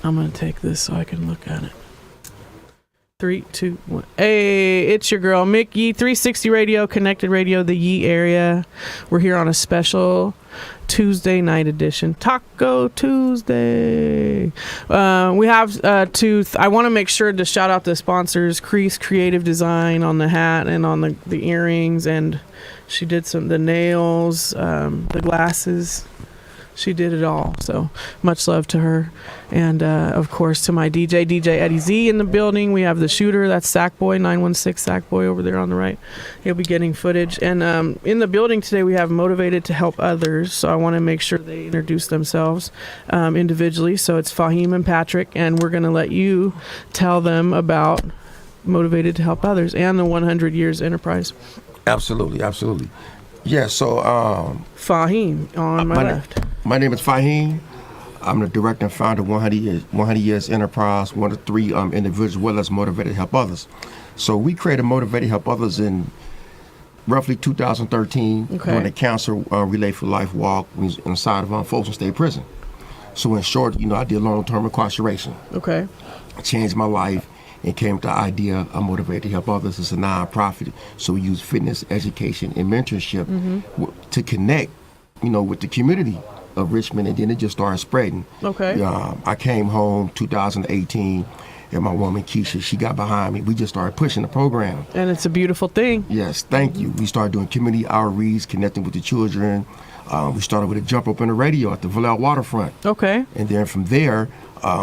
I'm going to take this so I can look at it. 3, 2, 1. Hey, it's your girl, Mick Yee, 360 Radio, Connected Radio, the Yee area. We're here on a special Tuesday night edition, Taco Tuesday. We have I want to make sure to shout out the sponsors, Crease Creative Design on the hat and on the earrings, and she did the nails, the glasses. She did it all, so much love to her. And, of course, to my DJ Eddie Z in the building. We have the shooter, that's Sackboy, 916 Sackboy over there on the right. He'll be getting footage. And in the building today, we have Motivated to Help Others, so I want to make sure they introduce themselves individually. So it's Fahim and Patrick, and we're going to let you tell them about Motivated to Help Others and the 100 Years Enterprise. Absolutely. Yeah, so... Fahim on my left. My name is Fahim. I'm the director and founder of 100 Years Enterprise, one of 3 individuals as well as Motivated to Help Others. So we created Motivated to Help Others in roughly 2013 when the Cancer Relay for Life walk was inside of Folsom State Prison. So in short, I did long-term incarceration. Okay. I changed my life and came to the idea of Motivated to Help Others. It's a non-profit, so we use fitness, education, and mentorship to connect, with the community of Richmond, and then it just started spreading. Okay. I came home 2018, and my woman Keisha, she got behind me. We just started pushing the program. And it's a beautiful thing. Yes, thank you. We started doing community outreach, connecting with the children. We started with a jump up in the radio at the Vallejo Waterfront. Okay. And then from there,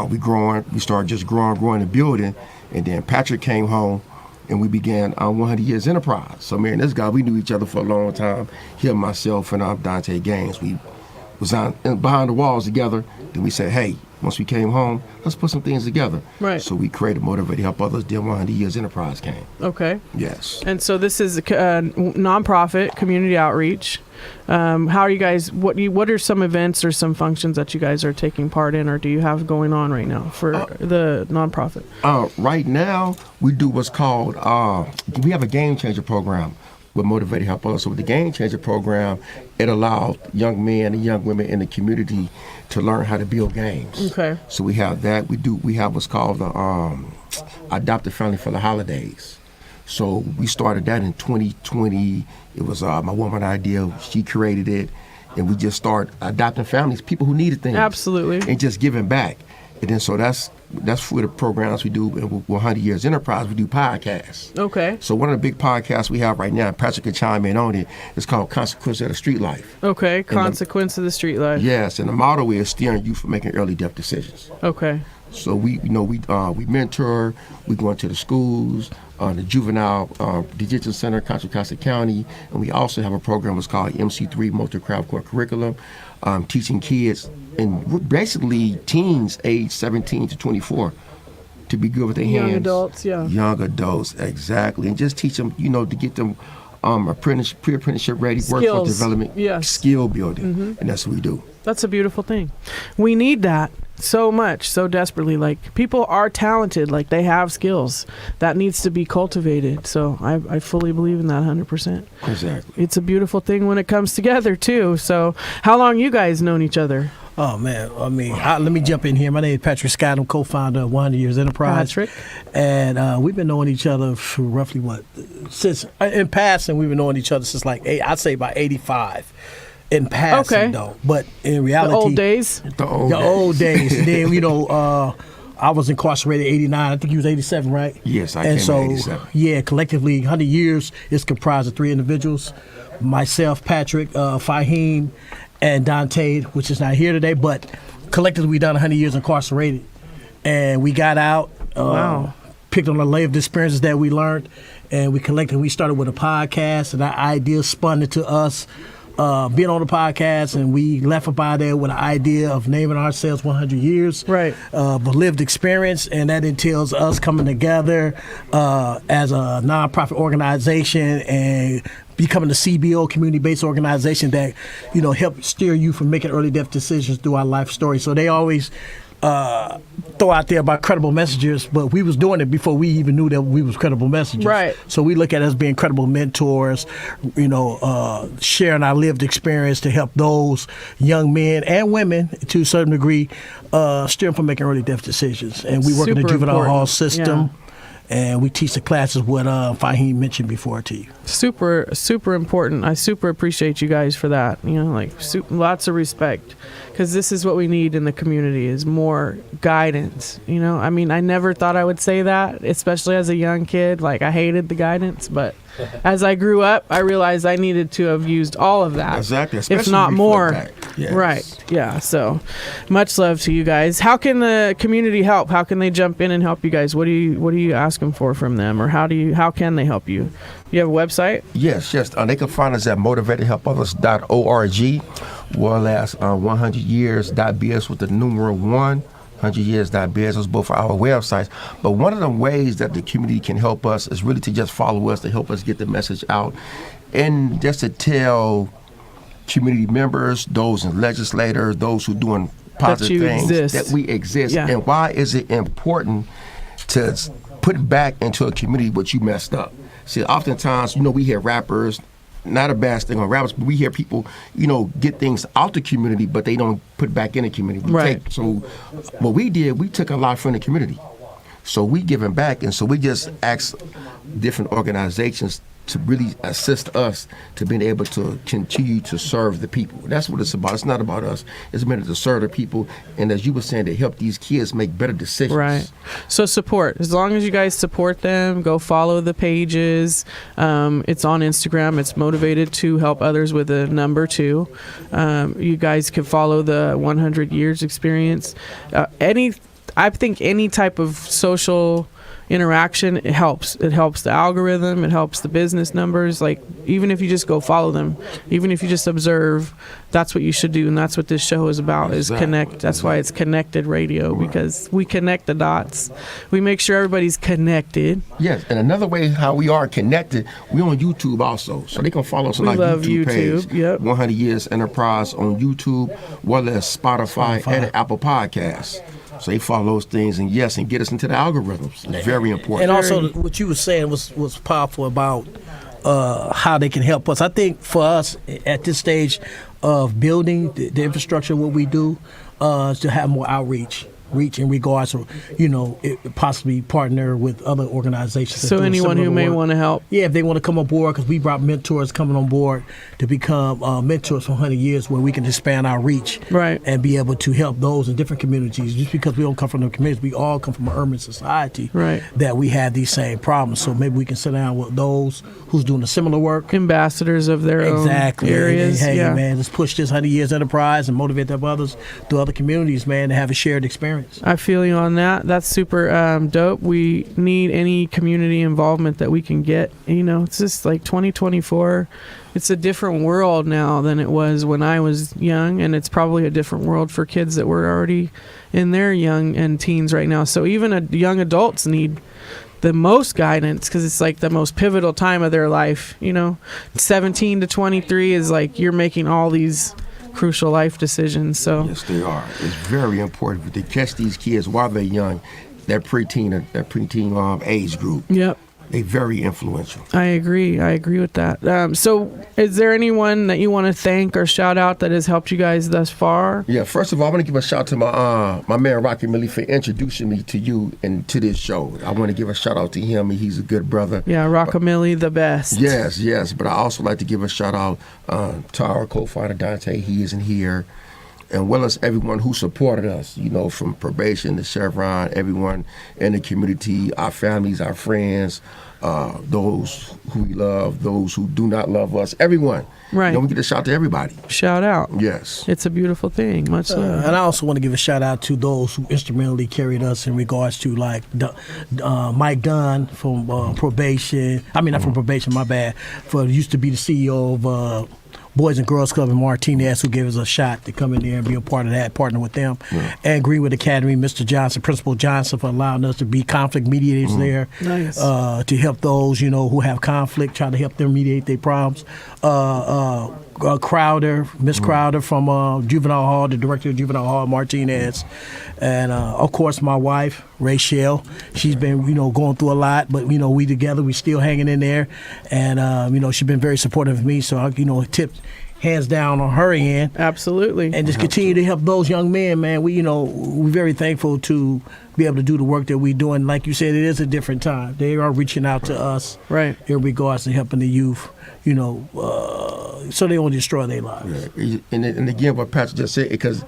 we started just growing and building. And then Patrick came home, and we began 100 Years Enterprise. So me and this guy, we knew each other for a long time. Him, myself, and Dante Gaines. We was behind the walls together. Then we said, hey, once we came home, let's put some things together. Right. So we created Motivated to Help Others. Then 100 Years Enterprise came. Okay. Yes. And so this is a nonprofit community outreach. How are you guys? What are some events or some functions that you guys are taking part in, or do you have going on right now for the nonprofit? Right now, we do what's called we have a Game Changer program with Motivated to Help Others. So with the Game Changer program, it allows young men and young women in the community to learn how to build games. Okay. So we have that. We have what's called the Adopted Family for the Holidays. So we started that in 2020. It was my woman idea. She created it, and we just started adopting families, people who needed things. Absolutely. And just giving back. And then so that's for the programs we do. With 100 Years Enterprise, we do podcasts. Okay. So one of the big podcasts we have right now, Patrick can chime in on it, it's called Consequence of the Street Life. Okay, Consequence of the Street Life. Yes, and the motto is steering you from making early death decisions. Okay. So we mentor, we go into the schools, the juvenile detention center, Contra Costa County, and we also have a program that's called MC3 Multi-Craft Core Curriculum, teaching kids and basically teens age 17 to 24 to be good with their hands. Young adults, yeah. Young adults, exactly, and just teach them, to get them pre-apprenticeship ready, workforce development, yes. Skill building, and that's what we do. That's a beautiful thing. We need that so much, so desperately. Like, people are talented, like they have skills that needs to be cultivated. So I fully believe in that 100%. Exactly. It's a beautiful thing when it comes together too. So how long you guys known each other? Oh, man. I mean, let me jump in here. My name is Patrick Scott. I'm co-founder of 100 Years Enterprise. Patrick. And we've been knowing each other for roughly, since, in passing, we've been knowing each other since I'd say about 85. In passing, though. But in reality. The old days? The old days. And then, I was incarcerated in 89. I think he was 87, right? Yes, I came in 87. Yeah, collectively, 100 Years is comprised of 3 individuals. Myself, Patrick, Fahim, and Dante, which is not here today, but collectively we done 100 years incarcerated. And we got out, picked on the lay of the experiences that we learned, and we started with a podcast, and that idea spun into us being on the podcast, and we left up out there with an idea of naming ourselves 100 Years. Right. Of lived experience, and that entails us coming together as a nonprofit organization and becoming a CBO, community-based organization that, help steer you from making early death decisions through our life story. So they always throw out there about credible messengers, but we was doing it before we even knew that we was credible messengers. Right. So we look at it as being credible mentors, sharing our lived experience to help those young men and women to a certain degree steer them from making early death decisions. And we work in the Super juvenile hall important. system. Yeah. And we teach the classes what Fahim mentioned before to you. Super, super important. I super appreciate you guys for that. Lots of respect, because this is what we need in the community is more guidance. I mean, I never thought I would say that, especially as a young kid. Like, I hated the guidance, but as I grew up, I realized I needed to have used all of that. Exactly, if especially not more. back. Yes. Right. Yeah. So much love to you guys. How can the community help? How can they jump in and help you guys? What do you ask them for from them, or how can they help you? You have a website? Yes. They can find us at motivatedhelpothers.org, well as 100years.biz with the numeral 1. 100years.biz, those both are our websites. But one of the ways that the community can help us is really to just follow us, to help us get the message out, and just to tell community members, those in legislators, those who are doing positive things, that we exist. Yeah. And why is it important to put back into a community what you messed up? See, oftentimes, we hear rappers, not a bad thing on rappers, but we hear people, get things out the community, but they don't put back in the community. So what we did, we took a lot from the community. So we giving back, and so we just ask different organizations to really assist us to being able to continue to serve the people. That's what it's about. It's not about us. It's meant to serve the people, and as you were saying, to help these kids make better decisions. Right. So support. As long as you guys support them, go follow the pages. It's on Instagram. It's motivated to help others with a number 2. You guys can follow the 100 years experience. I think any type of social interaction, it helps the algorithm, it helps the business numbers. Like, even if you just go follow them, even if you just observe, that's what you should do. And that's what this show is about, is connect. That's why it's connected radio, because we connect the dots. We make sure everybody's connected. Yes, and another way how we are connected, we're on YouTube also, so they can follow us on our YouTube page. Yep. 100 Years Enterprise on YouTube, well as Spotify and Apple Podcasts. So they follow those things, and get us into the algorithms. It's very important. And also, what you were saying was powerful about how they can help us. I think for us at this stage of building the infrastructure, what we do is to have more outreach in regards to, possibly partner with other organizations. So anyone who may want to help. Yeah, if they want to come on board, because we brought mentors coming on board to become mentors for 100 years, where we can expand our reach, right, and be able to help those in different communities. Just because we don't come from the communities, we all come from an urban society, right, that we have these same problems. So maybe we can sit down with those who's doing a similar work. Ambassadors of their own areas. Hey, yeah. man, let's push this 100 Years Enterprise and motivate them others through other communities, man, to have a shared experience. I feel you on that. That's super dope. We need any community involvement that we can get. It's just like 2024. It's a different world now than it was when I was young, and it's probably a different world for kids that were already in their young and teens right now. So even young adults need the most guidance, because it's like the most pivotal time of their life. 17 to 23 is like you're making all these crucial life decisions. So yes, they are. It's very important to catch these kids while they're young, that preteen age group. Yep. They're very influential. I agree with that. So is there anyone that you want to thank or shout out that has helped you guys thus far? Yeah, first of all, I want to give a shout out to my man Rocky Millie for introducing me to you and to this show. I want to give a shout out to him. He's a good brother. Yeah, Rockamilly, the best. Yes. But I also like to give a shout out to our co-founder Dante. He isn't here. And well as everyone who supported us, from probation to Chevron, everyone in the community, our families, our friends, those who we love, those who do not love us, everyone. Right. We get a shout out to everybody. Shout out. Yes. It's a beautiful thing. Much love. And I also want to give a shout out to those who instrumentally carried us in regards to like Mike Dunn from probation. I mean, not from probation, my bad. Used to be the CEO of Boys and Girls Club in Martinez, who gave us a shot to come in there and be a part of that, partner with them. Yeah. And Greenwood Academy, Mr. Johnson, Principal Johnson, for allowing us to be conflict mediators there. Nice. To help those, who have conflict, try to help them mediate their problems. Crowder, Miss Crowder from Juvenile Hall, the director of Juvenile Hall, Martinez, and of course my wife, Rachel. She's been, going through a lot, but we together, we still hanging in there, and she's been very supportive of me. So I, tipped hands down on her end. Absolutely. And just continue to help those young men, man. We're very thankful to be able to do the work that we're doing. Like you said, it is a different time. They are reaching out to us, right, in regards to helping the youth, so they don't destroy their lives. Yeah. And again, what Patrick just said, because,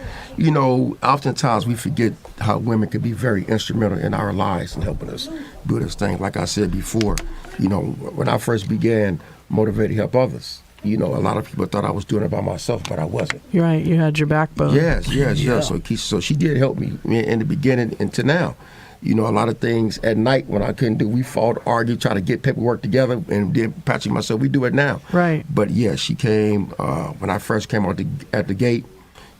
oftentimes we forget how women can be very instrumental in our lives and helping us do this thing. Like I said before, when I first began Motivate to Help Others, a lot of people thought I was doing it by myself, but I wasn't. You're right. You had your backbone. Yes. So she did help me in the beginning and to now. A lot of things at night when I couldn't do, we fought, argued, try to get paperwork together, and then Patrick and myself, we do it now. Right. But yeah, she came when I first came out at the gate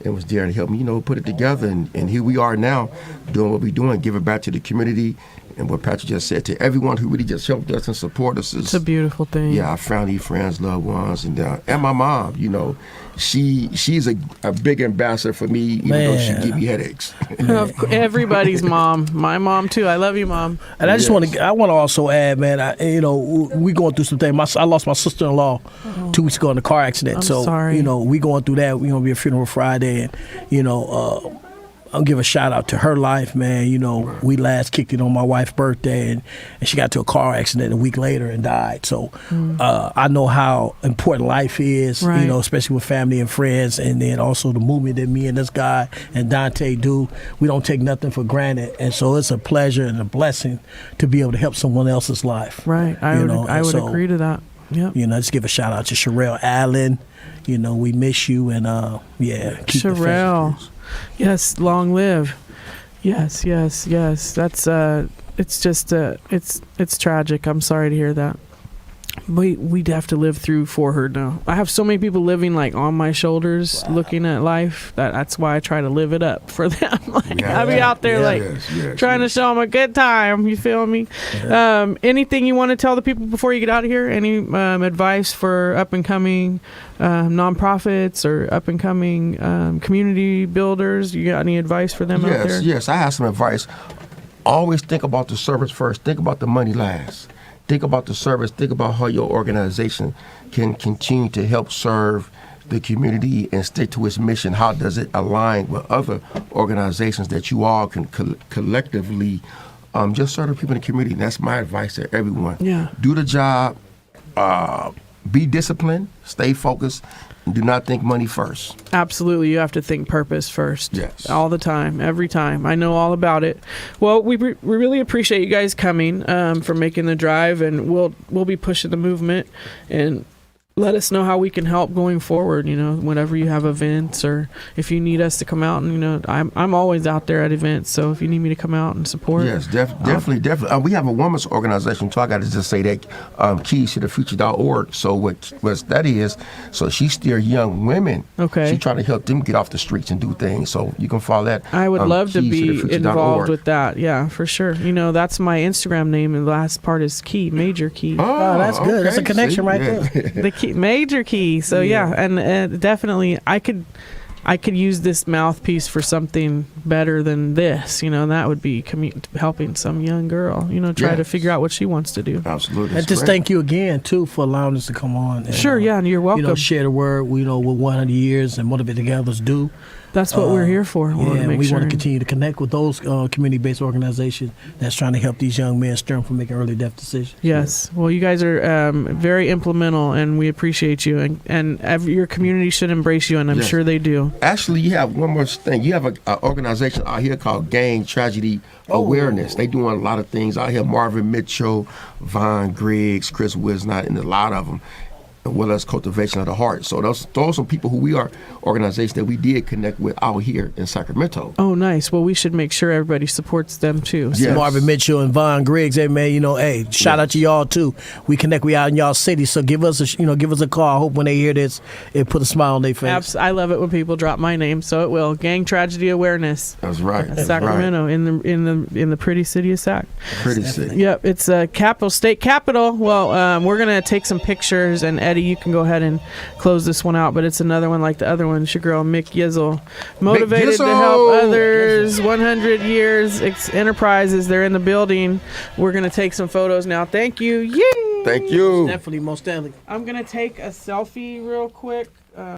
and was there to help me, put it together. And here we are now doing what we're doing, giving back to the community. And what Patrick just said, to everyone who really just helped us and support us. It's a beautiful thing. Yeah, our family, friends, loved ones, and my mom, she's a big ambassador for me, even though she give me headaches. Everybody's mom. My mom, too. I love you, Mom. And I just want to also add, man, we going through some things. I lost my sister-in-law 2 weeks ago in a car accident. I'm sorry. We going through that. We're going to be a funeral Friday, and, I'll give a shout out to her life, man. We last kicked it on my wife's birthday, and she got to a car accident a week later and died. So I know how important life is, right, especially with family and friends, and then also the movement that me and this guy and Dante do. We don't take nothing for granted, and so it's a pleasure and a blessing to be able to help someone else's life. Right, I would agree to that. Yeah. Just give a shout out to Sherelle Allen. We miss you, and keep Sherelle. Yes, long live. Yes. That's it's just it's tragic. I'm sorry to hear that. We'd have to live through for her now. I have so many people living like on my shoulders, looking at life. That's why I try to live it up for them. I be out there trying to show them a good time. You feel me? Yeah. Anything you want to tell the people before you get out of here? Any advice for up and coming nonprofits or up and coming community builders? You got any advice for them out there? Yes, I have some advice. Always think about the service first. Think about the money last. Think about the service. Think about how your organization can continue to help serve the community and stick to its mission. How does it align with other organizations that you all can collectively just serve the people in the community? And that's my advice to everyone. Yeah. Do the job. Be disciplined. Stay focused. Do not think money first. Absolutely. You have to think purpose first. Yes. All the time, every time. I know all about it. Well, we really appreciate you guys coming for making the drive, and we'll be pushing the movement, and let us know how we can help going forward, whenever you have events, or if you need us to come out, and I'm always out there at events, so if you need me to come out and support. Yes, definitely. We have a women's organization too. I got to just say that keys-to-the-future.org. So what that is, so she steers young women. Okay. She's trying to help them get off the streets and do things. So you can follow that. I would love to be involved with that. that. Yeah, for sure. That's my Instagram name, and the last part is Key, Major Key. Oh, that's good. Okay. That's a connection right there. The key. Major Key. So yeah, and definitely I could use this mouthpiece for something better than this. That would be helping some young girl. Try to figure out what she wants to do. Absolutely. And just thank you again too for allowing us to come on. And, sure. Yeah, and you're welcome. Share the word. With 100 years and Motivate Together's do. That's what we're here for. We want to continue to connect with those community-based organizations that's trying to help these young men steer them from making early death decisions. Yes. Well, you guys are very implemental, and we appreciate you. And your community should embrace you, and I'm sure they do. Actually, you have one more thing. You have an organization out here called Gang Tragedy Awareness. They doing a lot of things out here. Marvin Mitchell, Von Griggs, Chris Wisnott, and a lot of them. As well as Cultivation of the Heart. So those are people who we are organizations that we did connect with out here in Sacramento. Oh, nice. Well, we should make sure everybody supports them too. So. Yes. Marvin Mitchell and Von Griggs, hey man, shout out to y'all too. We connect. We out in y'all city, so give us a call. I hope when they hear this, it put a smile on their face. I love it when people drop my name, so it will. Gang Tragedy Awareness. That's right. Sacramento, right. in the pretty city of Sac. Pretty city. Yep, it's a state capital. Well, we're gonna take some pictures and edit Eddie, you can go ahead and close this one out, but it's another one like the other one. It's your girl, Mick Yizzle. Motivated to help others. 100 years enterprises. They're in the building. We're going to take some photos now. Thank you. Yay! Thank you. Definitely, most definitely. I'm going to take a selfie real quick.